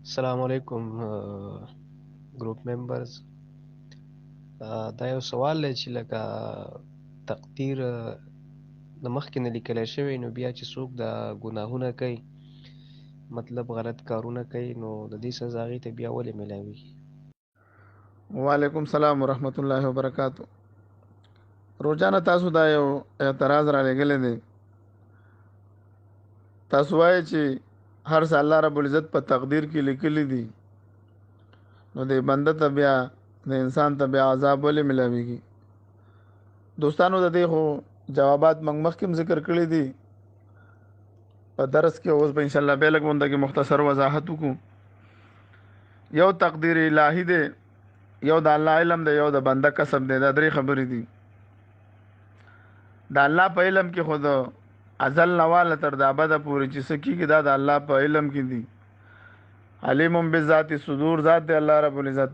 السلام علیکم ګروپ ممبرز. دا یو سوال دی چې لکه تقدیر د مخکې نه لیکلی شوی، نو بیا چې څوک دا ګناهونه کوي، مطلب غلط کارونه کوي، نو د دې سزا هغې ته بیا ولې میلاویږي؟ وعلیکم السلام ورحمت الله وبرکاتو. روزانه تاسو دا یو اعتراض را لګلې دي. تاسو وایي چې هر څه الله رب العزت په تقدیر کې لیکلي دي، نو د بنده ته بیا د انسان ته بیا عذاب ولې ملاويږي؟ دوستانو د دې خو جوابات مخکې ذکر کړی دي په درس کې. اوس به ان شاء الله به لږ مونږ کې مختصر وضاحت وکړو. یو تقدیر الهی دی، یو د الله علم دی، یو د بنده کسب دی. دا درې خبرې دي. د الله په علم کې خود ازل نواله تر د ابد پورې چې سکیږي دا د الله په علم کې دي. علیم بذات صدور ذات دی الله رب العزت.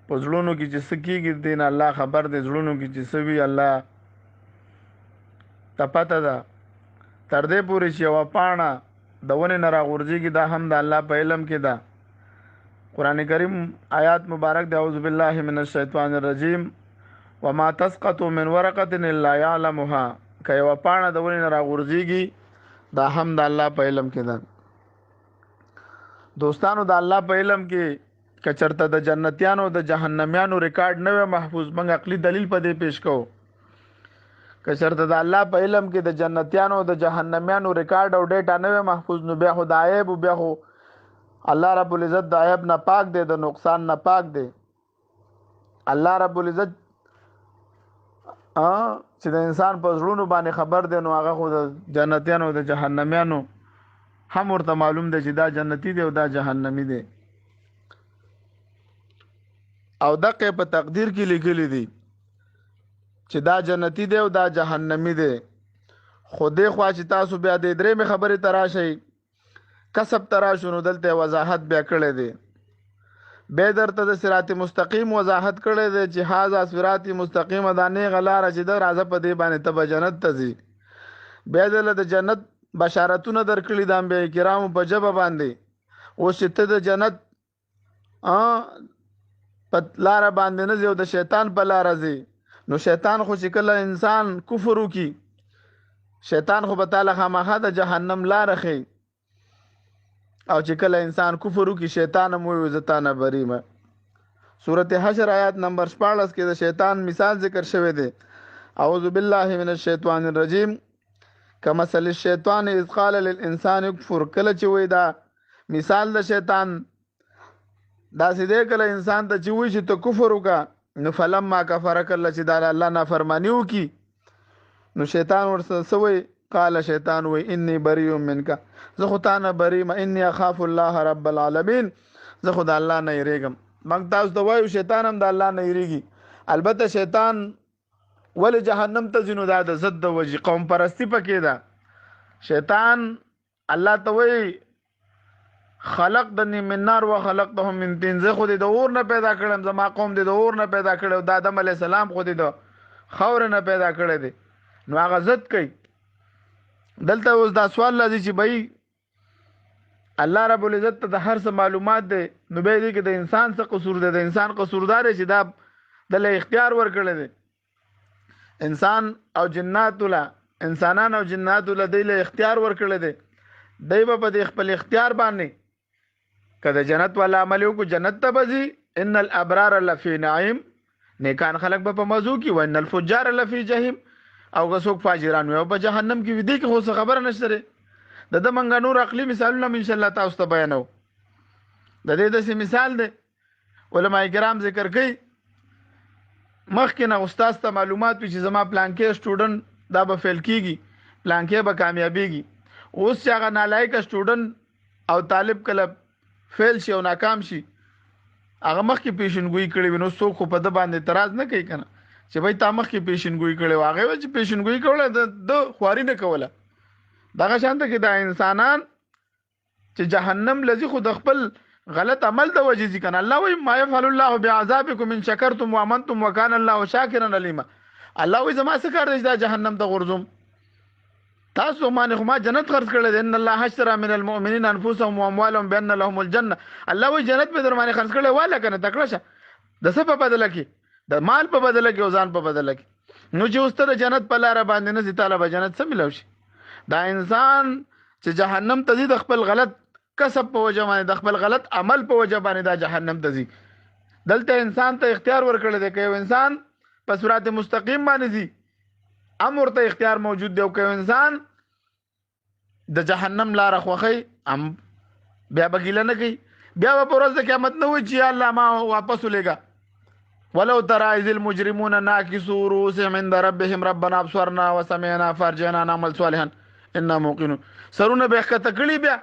په زړونو کې چې سکیږي دین الله خبر دی. زړونو کې چې سوي الله ته پته ده. تر دې پورې چې یوه پاڼه د ونې نه راغورځېږي دا هم د الله په علم کې ده. قرآن کریم آیات مبارک دی اعوذ بالله من الشیطان الرجیم وما تسقط من ورقه الا يعلمها. که یوه پاڼه د ونې نه راغورځېږي دا هم د الله په علم کې ده. دوستانو د الله په علم کې که چېرته د جنتیانو د جهنمیانو ریکارډ نه وی محفوظ، موږ عقلي دلیل په دې پیش کوو. که چېرته د الله په علم کې د جنتیانو د جهنمیانو ریکارډ او ډیټا نه وی محفوظ، نو بیا خو د عیب بیا خو الله رب العزت د عیب نه پاک دی، د نقصان نه پاک دی. الله رب العزت چې د انسان په زړونو باندې خبر دی، نو هغه خو د جنتیانو د جهنمیانو هم ورته معلوم دی چې دا جنتی دی او دا جهنمی دی. او دقه په تقدیر کې لیکلی دی چې دا جنتی دی او دا جهنمی دی. خو دې خوا چې تاسو بیا د درېمې خبرې ته راشئ، کسب ته راشو، نو دلته وضاحت بیا کړی دی. بیا درته د صراط مستقیم وضاحت کړی دی چې هذا صراط مستقیم، دا نیغه لاره چې ده راځه په دې باندې ته به جنت ته ځي. بیا دله د جنت بشارتونه درکړي د انبیاء کرامو په ژبه باندې. اوس چې ته د جنت په لاره باندې نه ځي او د شیطان په لاره ځي، نو شیطان خو چې کله انسان کفر وکړي، شیطان خو به تعالی خامخا د جهنم لاره ښیي. او چې کله انسان کفر وکړي، شیطان هم وایي زه تا نه بری یم. سورت حشر آیات نمبر 14 کې د شیطان مثال ذکر شوی دی. اعوذ بالله من الشیطان الرجیم کمثل الشیطان اذ قال للانسان اکفر. کله چې وایي دا مثال د شیطان داسې دی، کله انسان ته چې وایي چې ته کفر وکړه، نو فلما کفر، کله چې دا الله نافرماني وکړي، نو شیطان ورسره څه وایي؟ قال شیطان وایي انی بریء منک، زه خو تا نه بری یم. انی اخاف الله رب العالمین، زه خو د الله نه یریږم. موږ تاسو ته وایو شیطان هم د الله نه یریږي. البته شیطان ولې جهنم ته ځي؟ نو دا د ضد د وجې قوم پرستی پکې ده. شیطان الله ته وایي خلقتنی من نار و خلقتهم من طین، زه خو دې د اور نه پیدا کړم، زما قوم دې د اور نه پیدا کړی، د آدم علیه السلام خو دې د خاورې نه پیدا کړی دی. نو هغه ضد کوي. دلته اوس دا سوال راځي چې بھائی الله رب العزت ته د هر څه معلومات دی، نو بیا دې کې د انسان څه قصور دی؟ د انسان قصوردار دی چې دا دله اختیار ورکړی دی. انسان او جنات له انسانان او جنات له دی له اختیار ورکړی دی. دی به په دې خپل اختیار باندې که د جنت والا عمل وکړو جنت ته به ځي. ان الابرار لفی نعیم، نیکان خلق به په مزو کې، وان الفجار لفی جهیم، او که څوک فاجران وي او په جهنم کې وي. دې کې خو څه خبره نشته دی. د ده منګه نور عقلي مثالونه ان شاء الله تاسو ته بیانو. د دې داسې مثال دی علما کرام ذکر کوي. مخکې نه استاد ته معلومات وي چې زما پلانکې سټوډنټ دا به فیل کیږي، پلانکې به کامیابیږي. اوس چې هغه نالایقه سټوډنټ او طالب کله فیل شي او ناکام شي، هغه مخکې پیشنګویي کړې وي، نو څوک خو په ده باندې اعتراض نه کوي که نه چې بھائی تا مخکې پیشنګویي کړې وه. هغې وایي چې پیشنګویي کوله د خواري نه کوله. دغه شانته کې دا انسانان چې جهنم لذي خو د خپل غلط عمل د وجې ځي که نه. الله وایي ما یفعل الله بعذابکم ان شکرتم وامنتم وکان الله شاکرا علیما. الله وایي زما څه کار دی چې دا جهنم ته غورځوم؟ تاسو باندې خو ما جنت خرڅ کړل دي. ان الله اشترى من المؤمنين انفسهم واموالهم بان لهم الجنه. الله وی جنت په در باندې خرڅ کړل والا کنه تکړه شه د څه په بدله کې د مال په بدله کې او ځان په بدله کې. نو چې اوس ته جنت په لار باندې نه سي طالب جنت څه ملو شي. دا انسان چې جهنم ته ځي د خپل غلط کسب په وجه باندې د خپل غلط عمل په وجه باندې دا جهنم ته ځي. دلته انسان ته اختیار ورکړل دی که انسان په صراط مستقیم باندې ځي امر ته اختیار موجود دی او که انسان د جهنم لار خوخی ام بیا بګیله نه کوي بیا په ورځ د قیامت نه وي چې الله ما واپس ولېګا. ولو ترى إذ المجرمون ناكسوا رؤوسهم عند ربهم ربنا ابصرنا وسمعنا فارجعنا نعمل صالحا انا موقنون. سرونه به ښکته کړي بیا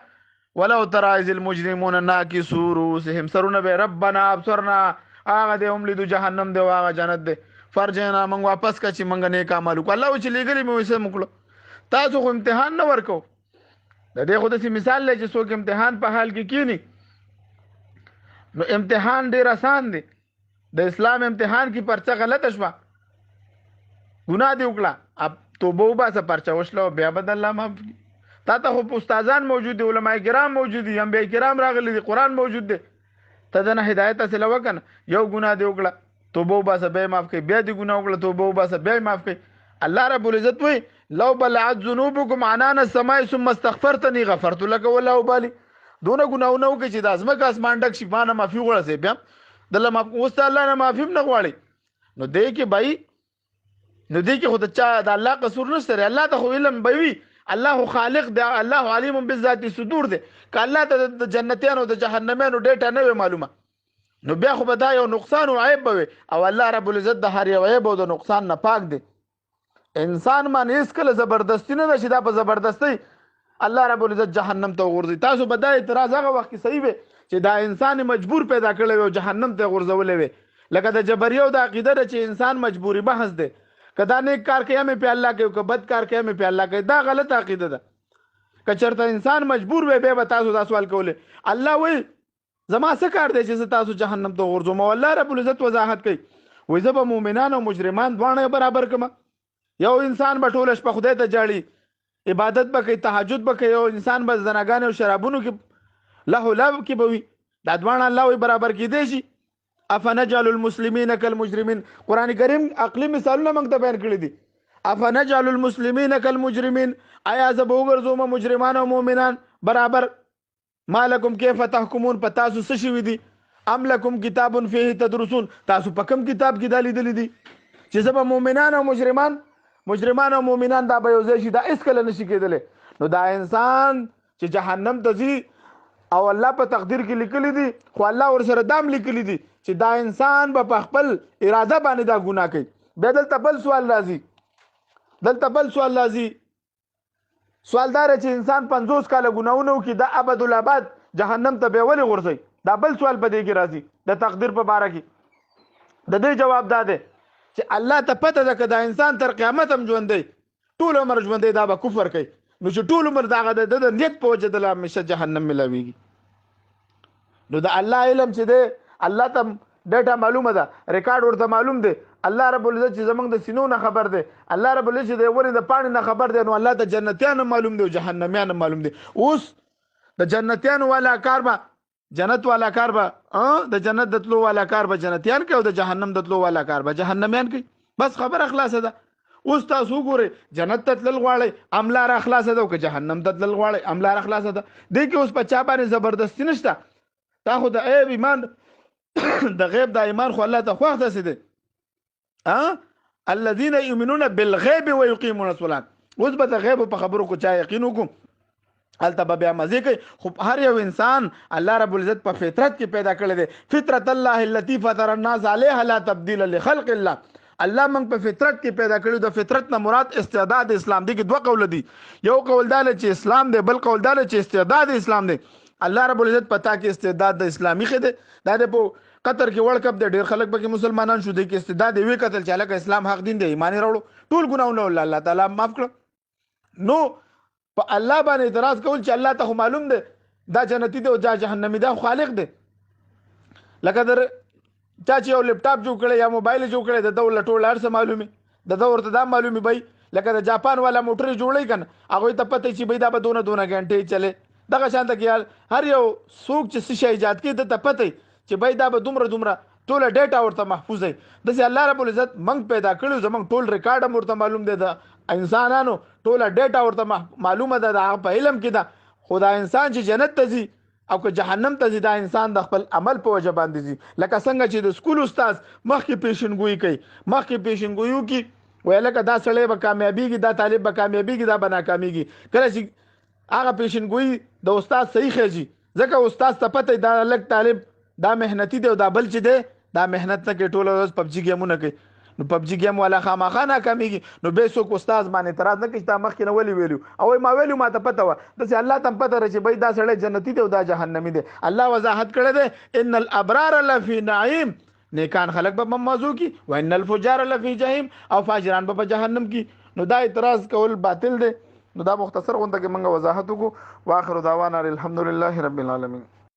ولو ترى إذ المجرمون ناكسوا رؤوسهم سرونه به ربنا ابصرنا هغه دې هم لیدو جهنم دی هغه جنت دی فرجعنا موږ واپس کا چې موږ نیک عمل وکړو. الله چې لګري مې وسه موکړو. تاسو خو امتحان نه ورکو د دې خو د مثال لږ چې څوک امتحان په حال کې کینی نو امتحان ډیر آسان دی. د اسلام امتحان کی پرچه غلطه شوه ګناه دی وکړه اب توبه وباسه پرچه وشله بیا به الله معاف کړي. تا ته خو استادان موجود دي علما کرام موجود دي انبیاء کرام راغلي دي قرآن موجود دی ته دنه هدایت حاصل وکنه یو ګناه دی وکړه توبه وباسه بیا معاف کړي بیا دی ګناه وکړه توبه وباسه بیا معاف کړي. الله رب العزت وی لو بلعت ذنوبكم عنان السماء ثم استغفرتني غفرت لك ولا ابالي. دونه ګناونه وکړي چې د ازمکه اسمان ډک شي باندې معافي غواړي بیا دله ما اوس الله نه معافي نه غواړي. نو دې کې بای نو دې کې خود چا د الله قصور نشته. الله ته خو علم بوي الله خالق دی الله علیم بالذات صدور دی. ک الله ته د جنتیانو د جهنميانو ډیټا نه معلومه نو بیا خو به دا یو نقصان او عیب وي او الله رب العزت د هر یو عیب او د نقصان نه پاک دی. انسان باندې هیڅ کله زبردستی نه نشي دا په زبردستی الله رب العزت جهنم ته ورځي. تاسو به دا اعتراض هغه وخت صحیح وي چې دا انسان مجبور پیدا کړی او جهنم ته ورځولې وي لکه د جبریو د عقیده چې انسان مجبوری بحث دی کدا نیک کار کوي مې په الله کوي که بد کار کوي مې په الله کوي دا غلط عقیده ده. که چېرته انسان مجبور وي به تاسو دا سوال کوله الله وایي زما څه کار دی چې تاسو جهنم ته ورځوم. الله رب العزت وضاحت کوي وایي زه به مؤمنان او مجرمان دواړه برابر کړم. یو انسان به ټوله شپه خدای ته جاړي عبادت به کوي تهجد به کوي یو انسان به زناګان او شرابونو کې له لب کې به وي دا دواړه الله وایي برابر کېدی شي. افنجعل المسلمین کالمجرمین قرآن کریم عقلي مثالونه موږ ته بیان کړي دي. افنجعل المسلمین کالمجرمین آیا زه به وګرځوم مجرمان او مؤمنان برابر. مالکم کیف تحکمون په تاسو څه شوي دي ام لکم کتاب فیه تدرسون تاسو په کوم کتاب کې دا لیدلي دي چې زه به مؤمنان او مجرمان او مؤمنان دا به یو ځای شي دا هیڅ کله نشي کېدلی. نو دا انسان چې جهنم ته ځي او الله په تقدیر کې لیکلي دي خو الله ورسره دام لیکلي دي چې دا انسان به په خپل اراده باندې دا ګناه کوي. بیا دلته بل سوال راځي سوالدار چې انسان 50 کاله ګناونه وکړي دا ابد الابد جهنم ته به ولې غورځي. دا بل سوال په دې کې راځي د تقدیر په باره کې. د دې جواب دا دی چې الله ته پته ده که دا انسان تر قیامت هم ژوند دی ټول عمر ژوند دی دا به کفر کوي نو چې ټول عمر دغه د نیت په وجه د همیشه جهنم ملاویږي. نو د الله علم چې دی الله ته ډیټا معلومه ده ریکارډ ورته معلوم دی. الله رب العزت چې زمونږ د سینو نه خبر دی الله رب العزت چې د ورې د پاڼې نه خبر دی نو الله ته جنتیان معلوم دی او جهنميان معلوم دی. اوس د جنتیانو والا کار به جنت والا کار به د جنت د تلو والا کار به جنتیان کوي او د جهنم د تلو والا کار به جهنميان کوي. بس خبره خلاصه ده. اوس تاسو وګورئ جنت ته تلل غواړئ املار خلاصه ده او که جهنم ته تلل غواړئ املار خلاصه ده. دې کې اوس په چا باندې زبردستی نشته. تا خو د عیب ایمان د غیب د ایمان خو الله ته خوښ داسې دی الذين يؤمنون بالغیب ويقيمون الصلاة. اوس به د غیب په خبرو کو چا یقین وکړو هلته به بیا مزې کوي. خو هر یو انسان الله رب العزت په فطرت کې پیدا کړی دی. فطرت الله التي فطر الناس عليها لا تبديل لخلق الله. الله موږ په فطرت کې پیدا کړو. د فطرت نه مراد استعداد اسلام دی. کې دوه قول دي یو قول دا چې اسلام دی بل قول دا چې استعداد اسلام دی. الله رب العزت پتا کې استعداد د اسلامي خده دا د په قطر کې ورلد کپ د ډیر خلک پکې مسلمانان شو دي کې استعداد وی قتل چې لکه اسلام حق دین دی ایمان وروړو ټول ګناونه الله تعالی معاف کړ. نو په الله باندې اعتراض کول چې الله ته معلوم دی دا جنتی دی او دا جهنمی دا خالق دی. لکه در چا چې یو لپټاپ جوړ کړي یا موبایل جوړ کړي د دولت ټول هر څه معلومي د دور ته دا معلومي بای لکه د جاپان والا موټر جوړی کنه هغه ته پته چې بيدا به دونه غنټې چلے دغه شانته کې هر یو څوک چې شي ایجاد کړي ته پته چې بيدا به دومره ټول ډیټا ورته محفوظ دی د الله رب العزت منګ پیدا کړو زمنګ ټول ریکارډ ورته معلوم دی د انسانانو ټول ډیټا ورته معلومه ده د په علم کې ده خدا انسان چې جنت ته ځي او که جهنم ته ځي دا انسان د خپل عمل په وجه باندې ځي لکه څنګه چې د سکول استاد مخکې پیشنګوئی کوي مخکې پیشنګوئی کی ویلکه دا سړی به کامیابیږي دا طالب به کامیابیږي دا به ناکامیږي کله چې هغه پیشنګوئی د استاد صحیح خېږي ځکه استاد ته پته دا لک طالب دا مهنتي دی او دا بل چې دی دا مهنت نه کې ټول ورځ پبجي گیمونه کوي نو پبجي گیم والا خامخا ناکامیږي نو به څوک استاد باندې اعتراض نه کوي تا مخکې نه ویلو او ما ویلو ما ته پته و د الله تم پته رچې بای دا سړی جنتی دی او دا جهنمی دی الله وضاحت کړی دی ان الابرار لفی نعیم نیکان خلق به موضوع کی وان الفجار لفی جهنم او فاجران به جهنم کی نو دا اعتراض کول باطل دی نو دا مختصر غونډه کې موږ وضاحت وکړو واخر دعوانا الحمدلله رب العالمین